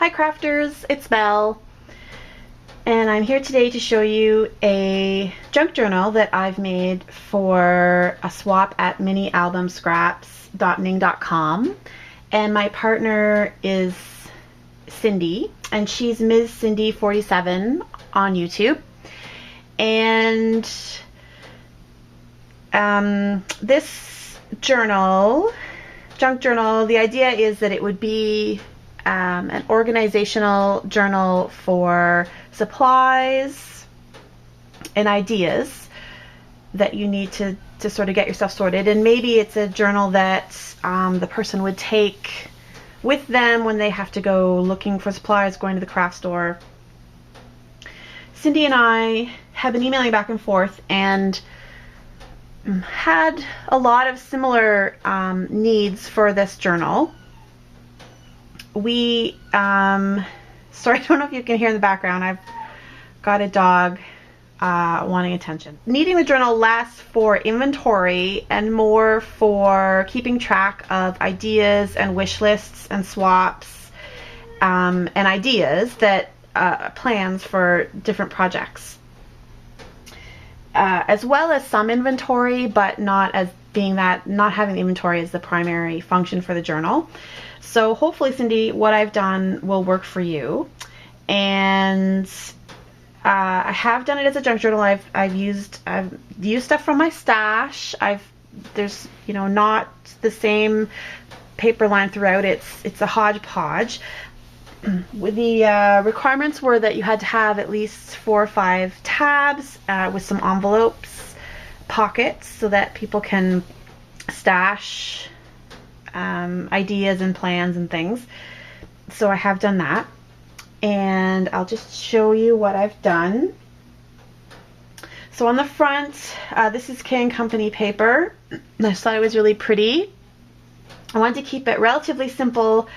Hi crafters, it's Mel, and I'm here today to show you a junk journal that I've made for a swap at minialbumscraps.ning.com, and my partner is Cindy, and she's mscindy47 on YouTube. And this journal, junk journal, the idea is that it would be an organizational journal for supplies and ideas that you need to sort of get yourself sorted. And maybe it's a journal that the person would take with them when they have to go looking for supplies, going to the craft store. Cindy and I have been emailing back and forth and had a lot of similar needs for this journal. We, sorry, I don't know if you can hear in the background, I've got a dog wanting attention. Needing the journal less for inventory and more for keeping track of ideas and wish lists and swaps and ideas that plans for different projects. As well as some inventory, but not as being that, not having the inventory as the primary function for the journal. So hopefully, Cindy, what I've done will work for you. And I have done it as a junk journal. I've used stuff from my stash. There's not the same paper line throughout. It's a hodgepodge. The requirements were that you had to have at least 4 or 5 tabs with some envelopes, pockets, so that people can stash ideas and plans and things. So I have done that, and I'll just show you what I've done. So on the front, this is K & Company paper. I just thought it was really pretty. I wanted to keep it relatively simple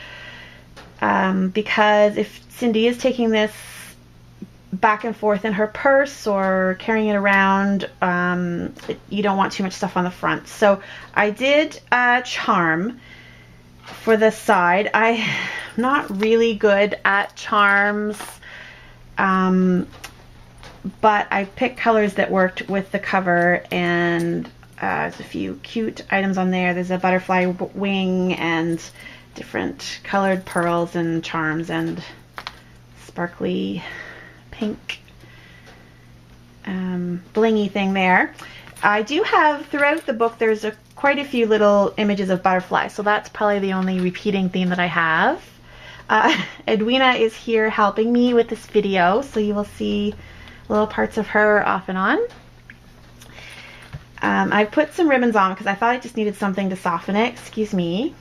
because if Cindy is taking this back and forth in her purse or carrying it around, you don't want too much stuff on the front. So I did charm for the side. I'm not really good at charms, but I picked colors that worked with the cover, and there's a few cute items on there. There's a butterfly wing and different colored pearls and charms and sparkly pink blingy thing there. I do have, throughout the book, there's quite a few little images of butterflies, so that's probably the only repeating theme that I have. Edwina is here helping me with this video, so you will see little parts of her off and on. I put some ribbons on because I thought I just needed something to soften it. Excuse me.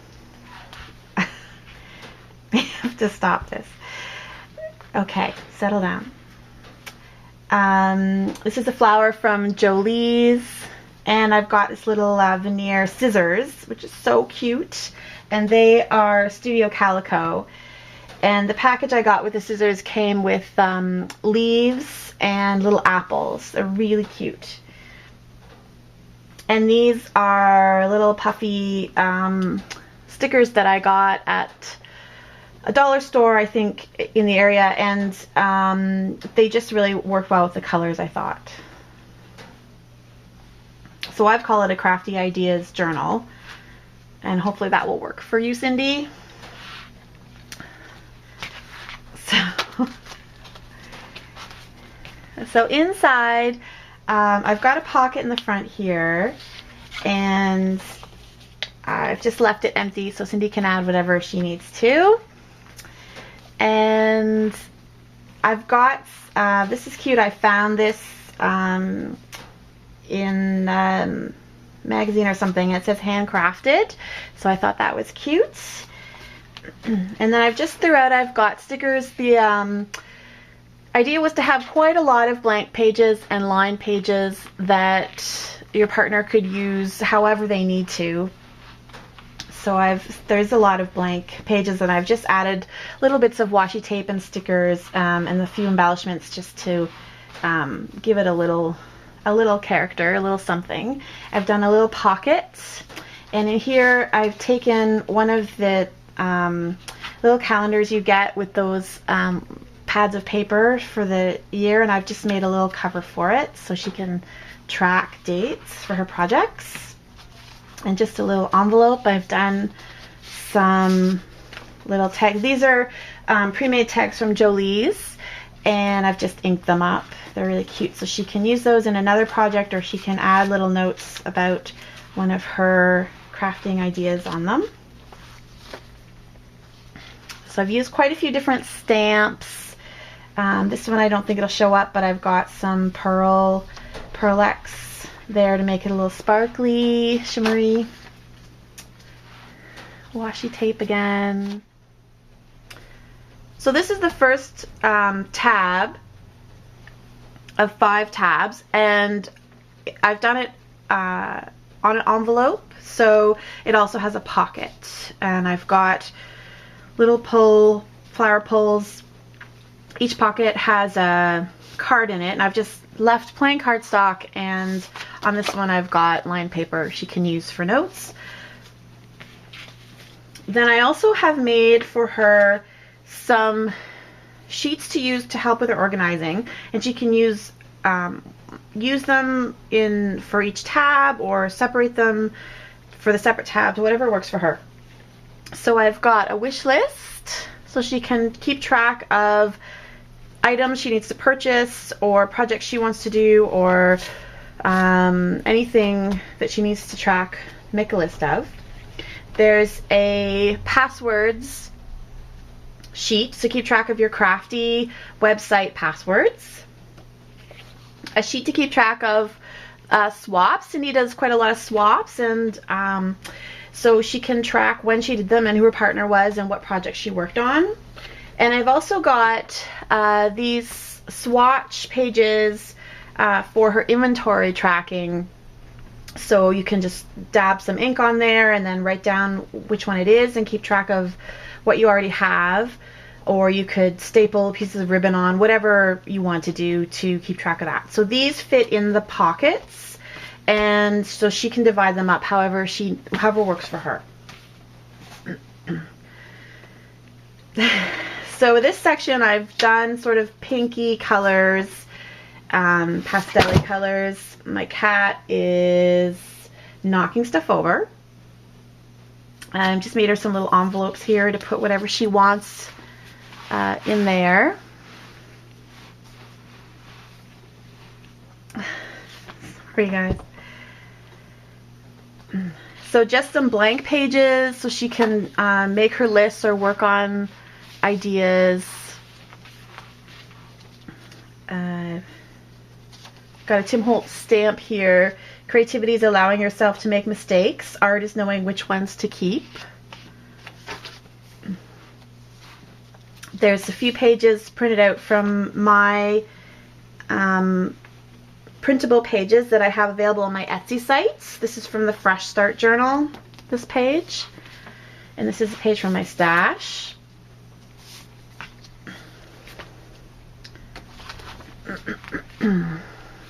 I have to stop this. Okay, settle down. This is a flower from Jolie's, and I've got this little veneer scissors, which is so cute, and they are Studio Calico. And the package I got with the scissors came with leaves and little apples. They're really cute. And these are little puffy stickers that I got at a dollar store, I think, in the area, and they just really work well with the colors, I thought. So I've called it a Crafty Ideas journal, and hopefully that will work for you, Cindy. So inside, I've got a pocket in the front here, and I've just left it empty so Cindy can add whatever she needs to. And I've got, this is cute, I found this in a magazine or something. It says handcrafted, so I thought that was cute. And then I've just throughout, I've got stickers. The idea was to have quite a lot of blank pages and line pages that your partner could use however they need to. So there's a lot of blank pages, and I've just added little bits of washi tape and stickers and a few embellishments just to give it a little character, a little something. I've done a little pocket, and in here I've taken one of the little calendars you get with those pads of paper for the year, and I've just made a little cover for it so she can track dates for her projects. And just a little envelope. I've done some little tags. These are pre-made tags from Jolie's, and I've just inked them up. They're really cute, so she can use those in another project, or she can add little notes about one of her crafting ideas on them. So I've used quite a few different stamps. This one I don't think it'll show up, but I've got some Pearl-Ex there to make it a little sparkly, shimmery. Washi tape again. So this is the first tab of 5 tabs, and I've done it on an envelope, so it also has a pocket, and I've got little flower pulls. Each pocket has a card in it, and I've just left plain cardstock, and on this one I've got lined paper she can use for notes. Then I also have made for her some sheets to use to help with her organizing, and she can use them for each tab, or separate them for the separate tabs, whatever works for her. So I've got a wish list so she can keep track of items she needs to purchase, or projects she wants to do, or anything that she needs to track, make a list of. There's a passwords sheet to keep track of your crafty website passwords. A sheet to keep track of swaps. Cindy does quite a lot of swaps, and so she can track when she did them and who her partner was and what project she worked on. And I've also got these swatch pages for her inventory tracking. So you can just dab some ink on there and then write down which one it is and keep track of what you already have. Or you could staple pieces of ribbon on, whatever you want to do to keep track of that. So these fit in the pockets, and so she can divide them up however works for her. So this section I've done sort of pinky colors, pastel-y colors. My cat is knocking stuff over. I just made her some little envelopes here to put whatever she wants in there. Sorry guys. So just some blank pages so she can make her lists or work on ideas. Got a Tim Holtz stamp here. Creativity is allowing yourself to make mistakes. Art is knowing which ones to keep. There's a few pages printed out from my printable pages that I have available on my Etsy sites. This is from the Fresh Start Journal, this page. And this is a page from my stash.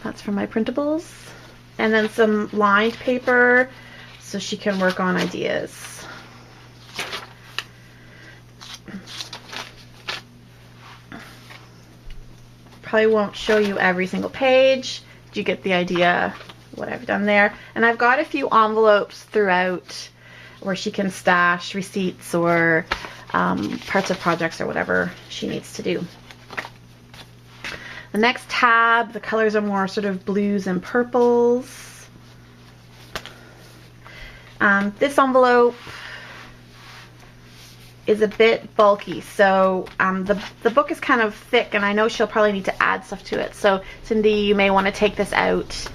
That's from my printables. And then some lined paper so she can work on ideas. Probably won't show you every single page. You get the idea what I've done there. And I've got a few envelopes throughout where she can stash receipts or parts of projects or whatever she needs to do. The next tab, the colors are more sort of blues and purples. This envelope is a bit bulky, so the book is kind of thick, and I know she'll probably need to add stuff to it. So Cindy, you may want to take this out.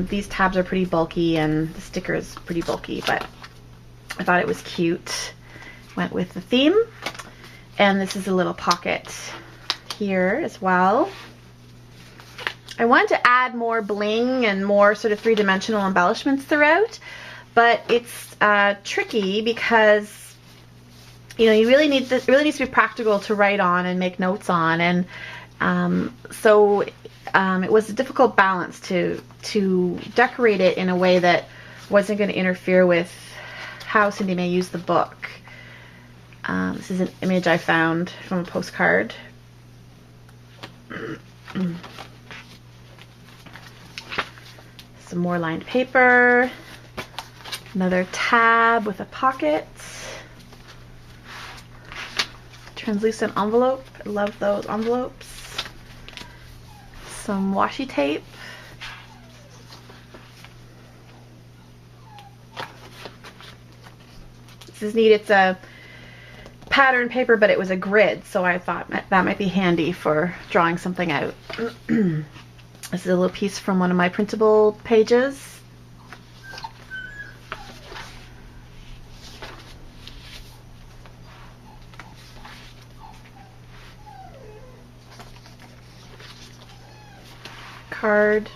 These tabs are pretty bulky, and the sticker is pretty bulky, but I thought it was cute. Went with the theme. And this is a little pocket here as well. I wanted to add more bling and more sort of three-dimensional embellishments throughout, but it's tricky because you know, it really needs to be practical to write on and make notes on, and so it was a difficult balance to decorate it in a way that wasn't going to interfere with how Cindy may use the book. This is an image I found from a postcard. Some more lined paper, another tab with a pocket, translucent envelope, I love those envelopes, some washi tape, this is neat. It's a pattern paper, but it was a grid, so I thought that might be handy for drawing something out. This is a little piece from one of my printable pages. Card.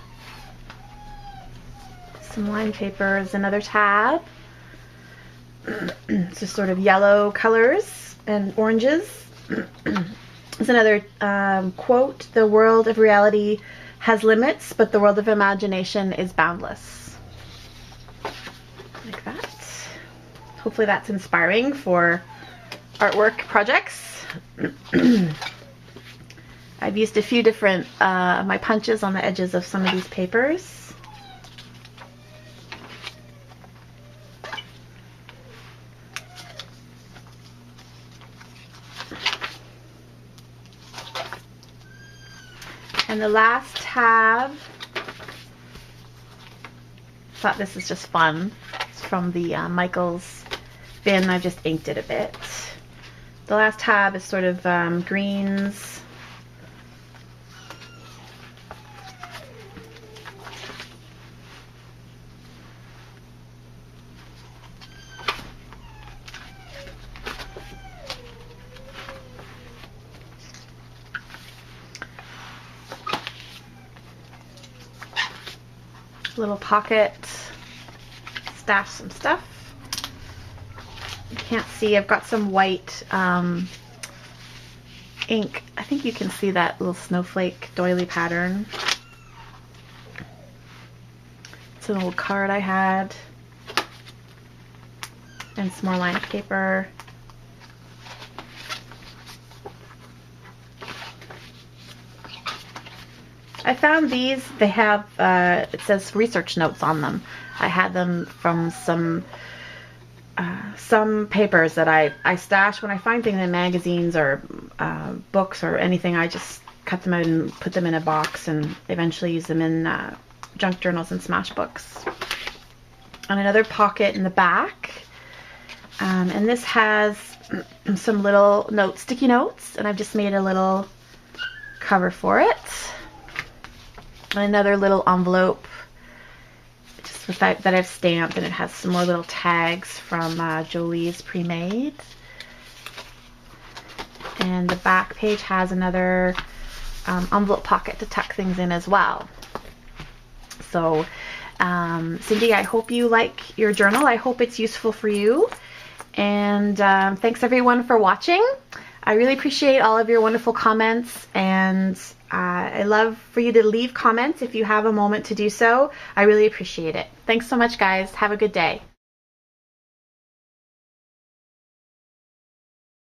Some lined paper is another tab. It's just sort of yellow colors and oranges. It's another quote, "The world of reality has limits, but the world of imagination is boundless." Like that. Hopefully that's inspiring for artwork projects. I've used a few different my punches on the edges of some of these papers. And the last tab, thought this is just fun. It's from the Michaels bin. I've just inked it a bit. The last tab is sort of greens. Little pocket, stash some stuff. You can't see, I've got some white ink. I think you can see that little snowflake doily pattern. It's an old card I had. And some more lined paper. I found these, they have, it says research notes on them. I had them from some papers that I stash. When I find things in magazines or books or anything, I just cut them out and put them in a box and eventually use them in junk journals and smash books. And another pocket in the back. And this has some little notes, sticky notes, and I've just made a little cover for it. Another little envelope just with that I've stamped, and it has some more little tags from Jolie's Pre-Made. And the back page has another envelope pocket to tuck things in as well. So Cindy, I hope you like your journal. I hope it's useful for you. And thanks everyone for watching. I really appreciate all of your wonderful comments, and I love for you to leave comments if you have a moment to do so. I really appreciate it. Thanks so much, guys. Have a good day.